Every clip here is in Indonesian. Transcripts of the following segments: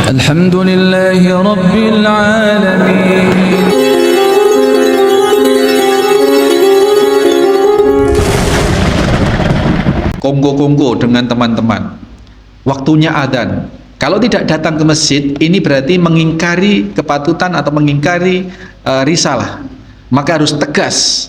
Alhamdulillahi Rabbil Alamin. Kongko-kongko dengan teman-teman, waktunya adzan. Kalau tidak datang ke masjid, ini berarti mengingkari kepatutan atau mengingkari risalah. Maka harus tegas,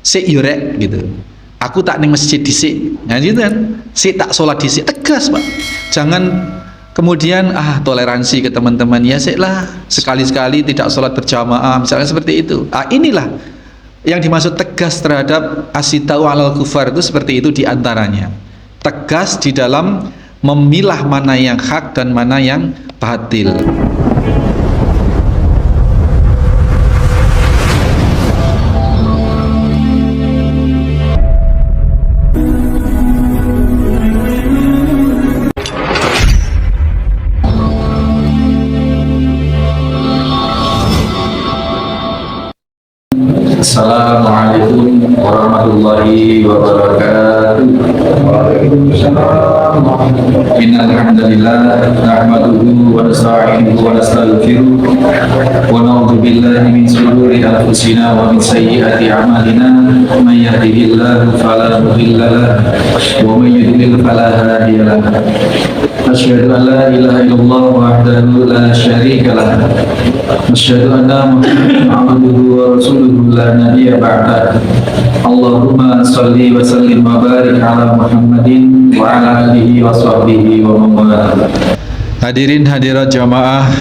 sik yurek gitu. Aku tak ning masjid dhisik. Nah gitu kan, sik tak sholat dhisik, tegas Pak. Jangan kemudian toleransi ke teman-teman, ya sik lah sekali-sekali tidak sholat berjamaah misalnya seperti itu. Inilah yang dimaksud tegas terhadap asyidau alal kufar, itu seperti itu diantaranya. Tegas di dalam memilah mana yang hak dan mana yang batil. Assalamualaikum warahmatullahi wabarakatuh. Innal hamdalillah nahmaduhu wa nasta'inuhu wa nastaghfiruh wa na'udzu billahi min shururi anfusina wa min sayyiati a'malina. May yahdihillahu fala mudilla lahu wa may yudlil fala hadiya lahu. Asyhadu an la ilaha illallah wahdahu la syarika lahu. Asyhadu anna Muhammadan abduhu wa rasuluhu la nabiyya ba'da. Allahumma shalli wa sallim wa barik ala Muhammadin wa ala alihi wa sahbihi wa man wala. Hadirin hadirat jamaah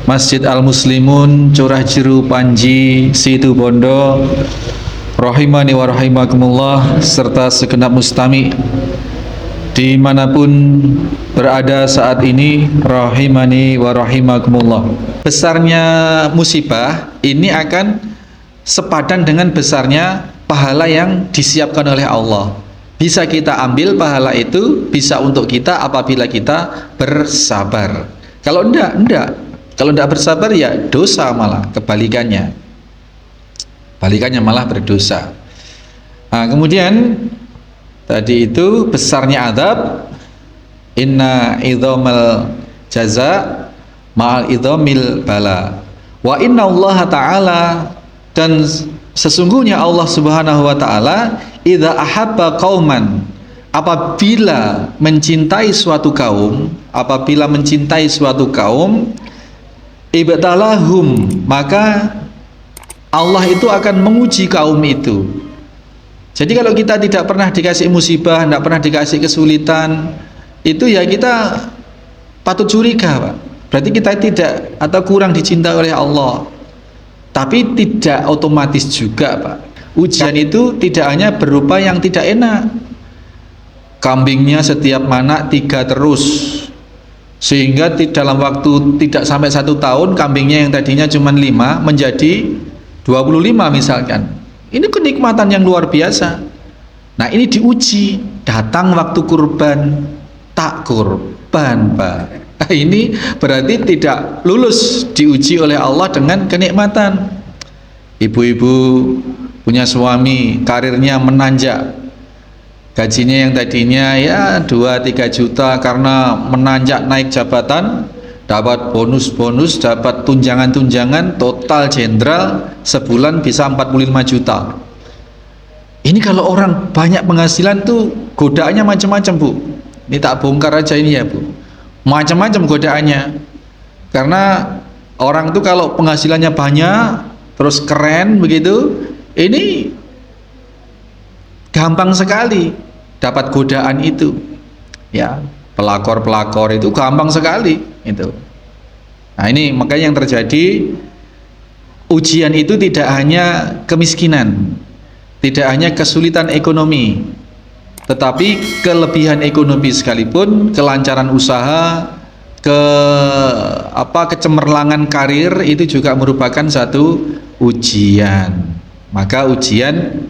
Masjid Al-Muslimun Curah Jiru Panji Situ Bondo, rahimani wa rahimakumullah, serta segenap mustami dimanapun berada saat ini, rahimani wa rahimakumullah. Besarnya musibah ini akan sepadan dengan besarnya pahala yang disiapkan oleh Allah. Bisa kita ambil pahala itu, bisa untuk kita apabila kita bersabar. Kalau enggak. Kalau enggak bersabar ya dosa, malah kebalikannya. Balikannya malah berdosa. Nah, kemudian tadi itu besarnya adab, inna idhamal jaza ma'al idhamil bala. Wa inna Allah ta'ala, dan sesungguhnya Allah subhanahu wa ta'ala, idza ahabba qauman, apabila mencintai suatu kaum, ibtalahum, maka Allah itu akan menguji kaum itu. Jadi kalau kita tidak pernah dikasih musibah, tidak pernah dikasih kesulitan, itu ya kita patut curiga Pak. Berarti kita tidak atau kurang dicintai oleh Allah. Tapi tidak otomatis juga Pak. Ujian itu tidak hanya berupa yang tidak enak. Kambingnya setiap manak 3 terus, sehingga dalam waktu tidak sampai 1 tahun kambingnya yang tadinya cuma 5 menjadi 25 misalkan. Ini kenikmatan yang luar biasa. Nah ini diuji. Datang waktu kurban, tak kurban Pak. Ini berarti tidak lulus diuji oleh Allah dengan kenikmatan. Ibu-ibu punya suami, karirnya menanjak, gajinya yang tadinya ya 2-3 juta, karena menanjak naik jabatan, dapat bonus-bonus, dapat tunjangan-tunjangan, total jenderal sebulan bisa 45 juta. Ini kalau orang banyak penghasilan tuh godaannya macam-macam Bu. Ini tak bongkar aja ini ya Bu, macam-macam godaannya. Karena orang tuh kalau penghasilannya banyak terus keren begitu, ini gampang sekali dapat godaan itu ya. Pelakor-pelakor itu gampang sekali itu. Nah ini makanya yang terjadi, ujian itu tidak hanya kemiskinan, tidak hanya kesulitan ekonomi, tetapi kelebihan ekonomi sekalipun, kelancaran usaha, kecemerlangan karir itu juga merupakan satu ujian. Maka ujian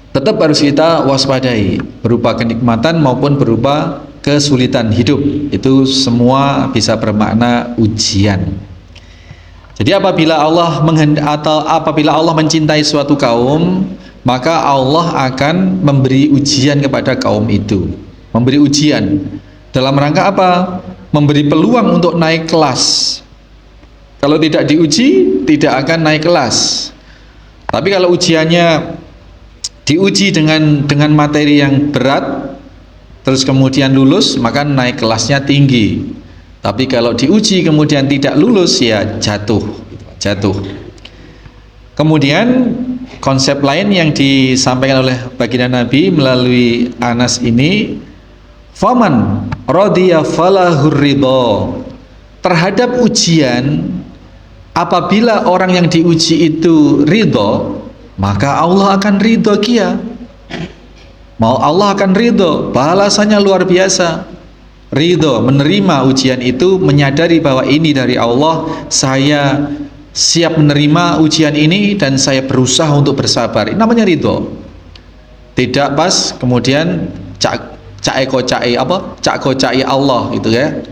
tetap harus kita waspadai, berupa kenikmatan maupun berupa kesulitan hidup. Itu semua bisa bermakna ujian. Jadi apabila Allah mencintai suatu kaum, maka Allah akan memberi ujian kepada kaum itu. Memberi ujian dalam rangka apa? memberi peluang untuk naik kelas. Kalau tidak diuji, tidak akan naik kelas. Tapi kalau ujiannya diuji dengan materi yang berat, terus kemudian lulus, maka naik kelasnya tinggi. Tapi kalau diuji kemudian tidak lulus, ya jatuh. Kemudian konsep lain yang disampaikan oleh baginda Nabi melalui Anas ini, faman radiya falahur ridho. Terhadap ujian, apabila orang yang diuji itu ridho, maka Allah akan ridho dia. Mau Allah akan ridho, balasannya luar biasa. Ridho, menerima ujian itu, menyadari bahwa ini dari Allah, saya siap menerima ujian ini dan saya berusaha untuk bersabar. Ini namanya ridho. Tidak pas kemudian cak kocai Allah itu ya.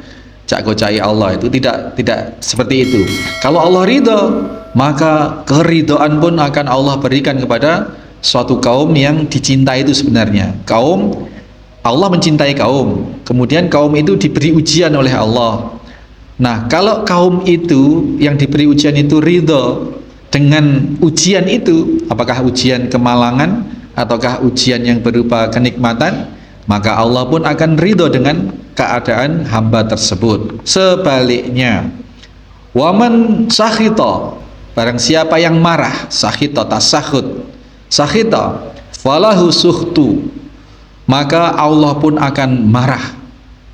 Cak kocai Allah itu tidak seperti itu. Kalau Allah ridho, maka keridhaan pun akan Allah berikan kepada suatu kaum yang dicintai itu sebenarnya. Allah mencintai kaum, kemudian kaum itu diberi ujian oleh Allah. Nah, kalau kaum itu yang diberi ujian itu ridho dengan ujian itu, apakah ujian kemalangan ataukah ujian yang berupa kenikmatan, maka Allah pun akan ridho dengan keadaan hamba tersebut. Sebaliknya, waman sakhita, barang siapa yang marah, sakhita tasakhut, sakhita falahu sukhtu, maka Allah pun akan marah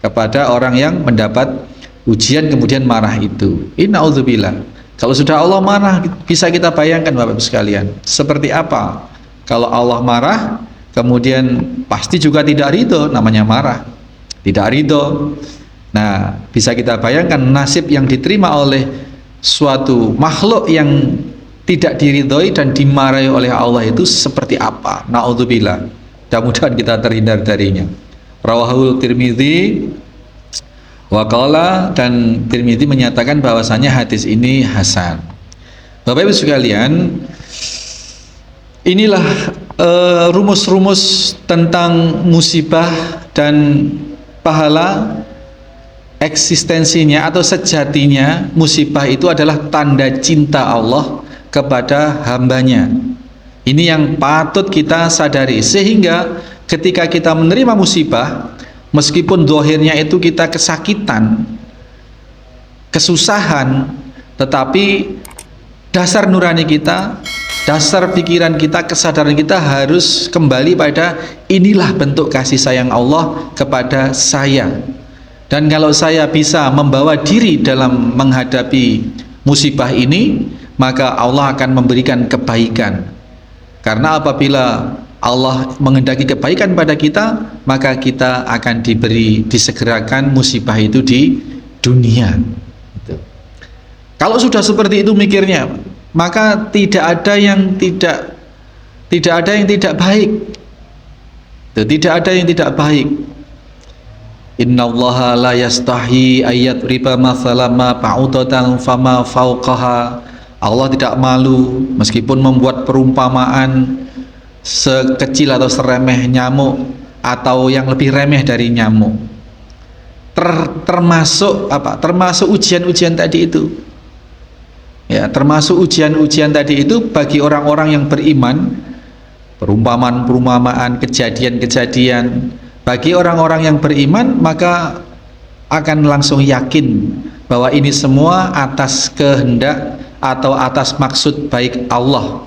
kepada orang yang mendapat ujian kemudian marah itu. Inna'udzubillah. Kalau sudah Allah marah, bisa kita bayangkan Bapak Ibu sekalian, seperti apa kalau Allah marah, kemudian pasti juga tidak ridho, namanya marah, tidak ridho. Nah, bisa kita bayangkan nasib yang diterima oleh suatu makhluk yang tidak diridhoi dan dimarahi oleh Allah itu seperti apa. Na'udzubillah. Mudah-mudahan kita terhindar darinya. Rawahul Tirmidzi waqala, dan Tirmidzi menyatakan bahwasanya hadis ini hasan. Bapak Ibu sekalian, inilah rumus-rumus tentang musibah dan pahala. Eksistensinya atau sejatinya musibah itu adalah tanda cinta Allah kepada hambanya. Ini yang patut kita sadari, sehingga ketika kita menerima musibah, meskipun zahirnya itu kita kesakitan, kesusahan, tetapi dasar nurani kita, dasar pikiran kita, kesadaran kita harus kembali pada inilah bentuk kasih sayang Allah kepada saya. Dan kalau saya bisa membawa diri dalam menghadapi musibah ini, maka Allah akan memberikan kebaikan. Karena apabila Allah menghendaki kebaikan pada kita, maka kita akan disegerakan musibah itu di dunia. Kalau sudah seperti itu mikirnya, maka tidak ada yang tidak baik. Tidak ada yang tidak baik. Innallaha la yastahi ayat riba mathalama ba'udatan fama fauqaha. Allah tidak malu meskipun membuat perumpamaan sekecil atau seremeh nyamuk atau yang lebih remeh dari nyamuk. Termasuk apa? Termasuk ujian-ujian tadi itu. Ya, termasuk ujian-ujian tadi itu bagi orang-orang yang beriman, perumpamaan-perumpamaan, kejadian-kejadian. Bagi orang-orang yang beriman, maka akan langsung yakin bahwa ini semua atas kehendak atau atas maksud baik Allah.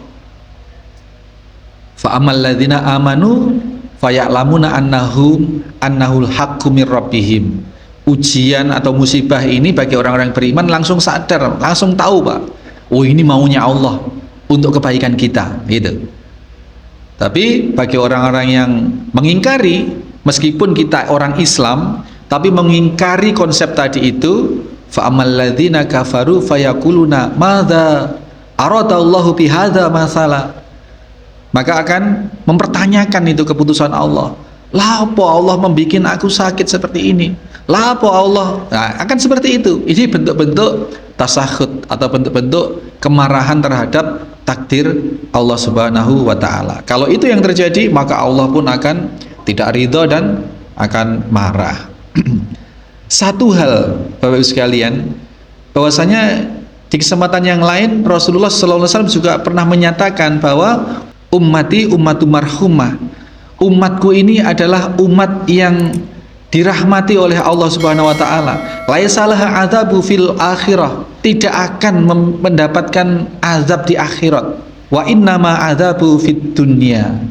Fa'amal ladzina amanu faya'lamuna annahul haqqu mir rabbihim. Ujian atau musibah ini bagi orang-orang beriman langsung sadar, langsung tahu, Pak. Oh, ini maunya Allah untuk kebaikan kita, gitu. Tapi bagi orang-orang yang mengingkari, meskipun kita orang Islam, tapi mengingkari konsep tadi itu, fa'amal ladzina kafaru fayaquluna madza aradallahu bihadza masala, maka akan mempertanyakan itu keputusan Allah. Lah apa Allah membikin aku sakit seperti ini? Lah apa Allah? Nah, akan seperti itu. Ini bentuk-bentuk tasakhut atau bentuk-bentuk kemarahan terhadap takdir Allah Subhanahu wa taala. Kalau itu yang terjadi, maka Allah pun akan tidak ridho dan akan marah. Satu hal, Bapak Ibu sekalian, bahwasanya di kesempatan yang lain Rasulullah SAW juga pernah menyatakan bahwa ummati ummatu marhumah, umatku ini adalah umat yang dirahmati oleh Allah Subhanahu wa taala. Laisalah adzabu fil akhirah, tidak akan mendapatkan azab di akhirat. Wa innama adzabu fid dunya.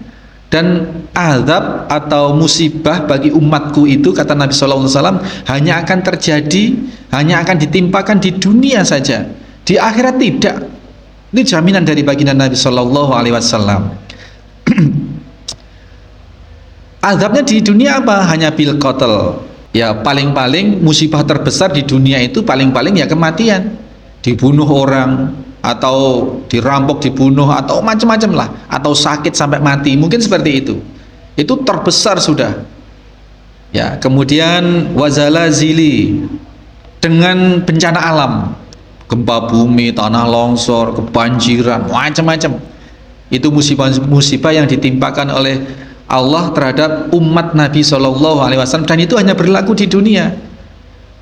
Dan azab atau musibah bagi umatku itu, kata Nabi sallallahu alaihi wasallam, hanya akan terjadi, hanya akan ditimpakan di dunia saja. Di akhirat tidak. Ini jaminan dari baginda Nabi sallallahu alaihi wasallam. Azabnya di dunia apa? Hanya bil qatl. Ya paling-paling musibah terbesar di dunia itu paling-paling ya kematian. Dibunuh orang atau dirampok, dibunuh atau macam-macam lah, atau sakit sampai mati, mungkin seperti itu terbesar sudah ya. Kemudian wazalazili, dengan bencana alam, gempa bumi, tanah longsor, kebanjiran, macam-macam, itu musibah-musibah yang ditimpakan oleh Allah terhadap umat Nabi SAW, dan itu hanya berlaku di dunia.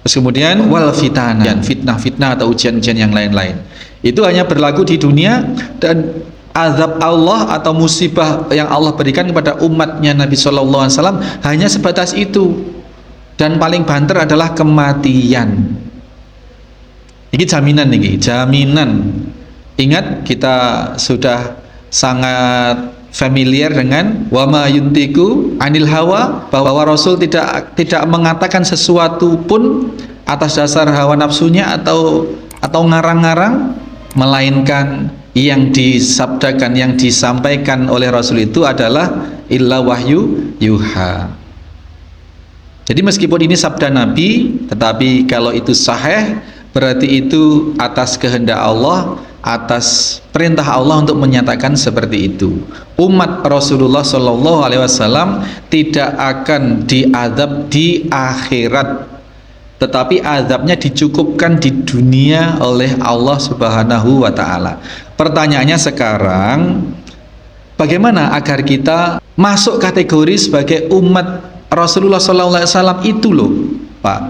Terus kemudian wal fitnah atau ujian-ujian yang lain-lain, itu hanya berlaku di dunia. Dan azab Allah atau musibah yang Allah berikan kepada umatnya Nabi SAW hanya sebatas itu. Dan paling banter adalah kematian. Ini jaminan, Ingat, kita sudah sangat familiar dengan wama yuntiku anil hawa, bahwa Rasul tidak mengatakan sesuatu pun atas dasar hawa nafsunya atau ngarang-ngarang, melainkan yang disabdakan, yang disampaikan oleh Rasul itu adalah illa wahyu yuha. Jadi meskipun ini sabda Nabi, tetapi kalau itu sahih, berarti itu atas kehendak Allah, atas perintah Allah untuk menyatakan seperti itu. Umat Rasulullah SAW tidak akan diazab di akhirat, tetapi azabnya dicukupkan di dunia oleh Allah Subhanahu wa taala. Pertanyaannya sekarang, bagaimana agar kita masuk kategori sebagai umat Rasulullah SAW itu loh, Pak?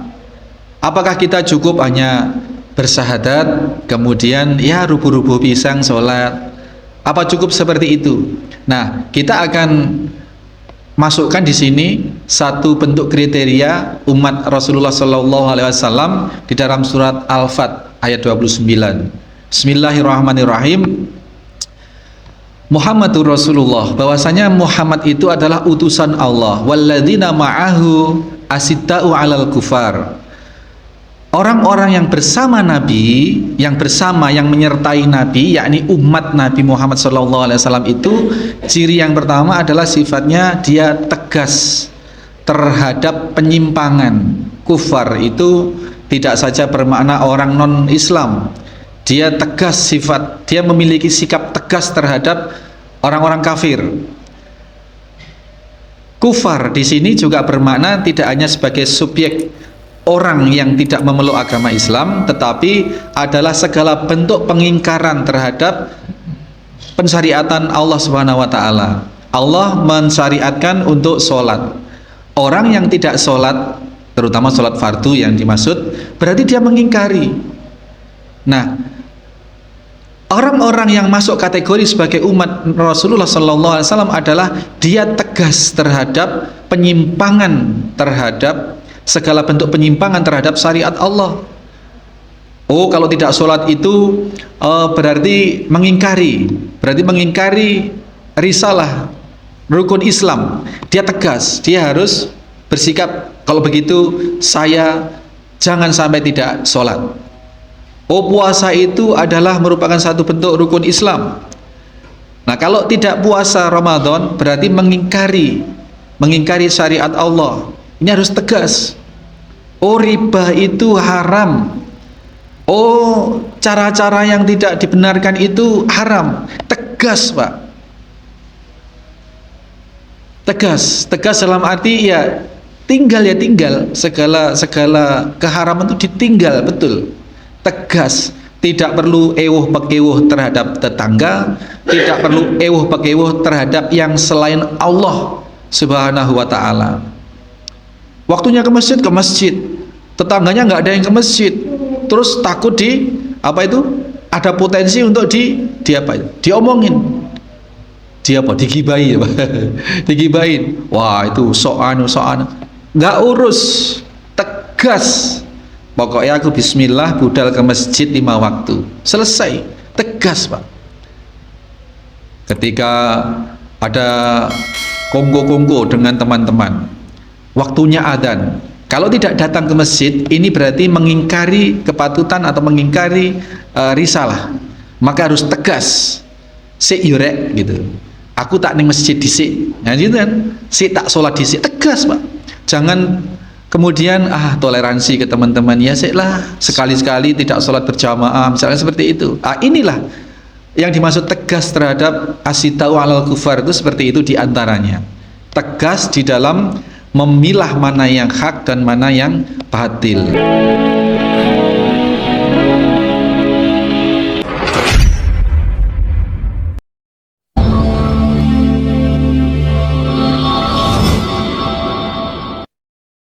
Apakah kita cukup hanya bersahadat, kemudian ya rubuh-rubuh pisang sholat? Apa cukup seperti itu? Nah, kita akan masukkan di sini satu bentuk kriteria umat Rasulullah SAW di dalam surat Al-Fat ayat 29. Bismillahirrahmanirrahim. Muhammadur Rasulullah, bahwasanya Muhammad itu adalah utusan Allah. Walladzina ma'ahu asidda'u 'alal kufar. Orang-orang yang bersama Nabi, yang menyertai Nabi, yakni umat Nabi Muhammad SAW itu, ciri yang pertama adalah sifatnya dia tegas terhadap penyimpangan. Kufar itu tidak saja bermakna orang non-Islam, dia tegas sifat, dia memiliki sikap tegas terhadap orang-orang kafir. Kufar di sini juga bermakna tidak hanya sebagai subjek orang yang tidak memeluk agama Islam, tetapi adalah segala bentuk pengingkaran terhadap pensyariatan Allah Subhanahu wa taala. Allah mensyariatkan untuk sholat. Orang yang tidak sholat, terutama sholat fardu yang dimaksud, berarti dia mengingkari. Nah, orang-orang yang masuk kategori sebagai umat Rasulullah SAW adalah dia tegas terhadap penyimpangan, terhadap segala bentuk penyimpangan terhadap syariat Allah. Oh, kalau tidak sholat itu berarti mengingkari risalah rukun Islam. Dia tegas, dia harus bersikap, kalau begitu saya jangan sampai tidak sholat. Oh, puasa itu adalah merupakan satu bentuk rukun Islam. Nah, kalau tidak puasa Ramadan berarti mengingkari syariat Allah. Ini harus tegas. Oh, riba itu haram. Oh, cara-cara yang tidak dibenarkan itu haram. Tegas, Pak. Tegas dalam arti ya tinggal, segala keharaman itu ditinggal, betul. Tegas, tidak perlu ewuh pekewuh terhadap tetangga, tidak perlu ewuh pekewuh terhadap yang selain Allah Subhanahu wa taala. Waktunya ke masjid, tetangganya nggak ada yang ke masjid, terus takut di apa itu, ada potensi untuk di apa itu, diomongin, dia apa, digibahi ya Pak. Digibahin, wah itu soan, nggak urus, tegas, pokoknya aku bismillah budal ke masjid 5 waktu, selesai, tegas Pak. Ketika ada kongko-kongko dengan teman-teman, waktunya adzan, kalau tidak datang ke masjid, ini berarti mengingkari kepatutan atau mengingkari risalah, maka harus tegas, sik yurek gitu, aku tak ning masjid dhisik, nah gitu kan, sik tak sholat dhisik, tegas Pak. Jangan kemudian toleransi ke teman-teman, ya sik lah sekali-sekali tidak sholat berjamaah misalnya seperti itu. Inilah yang dimaksud tegas terhadap asyidau alal kufar, itu seperti itu diantaranya, tegas di dalam memilah mana yang hak dan mana yang batil.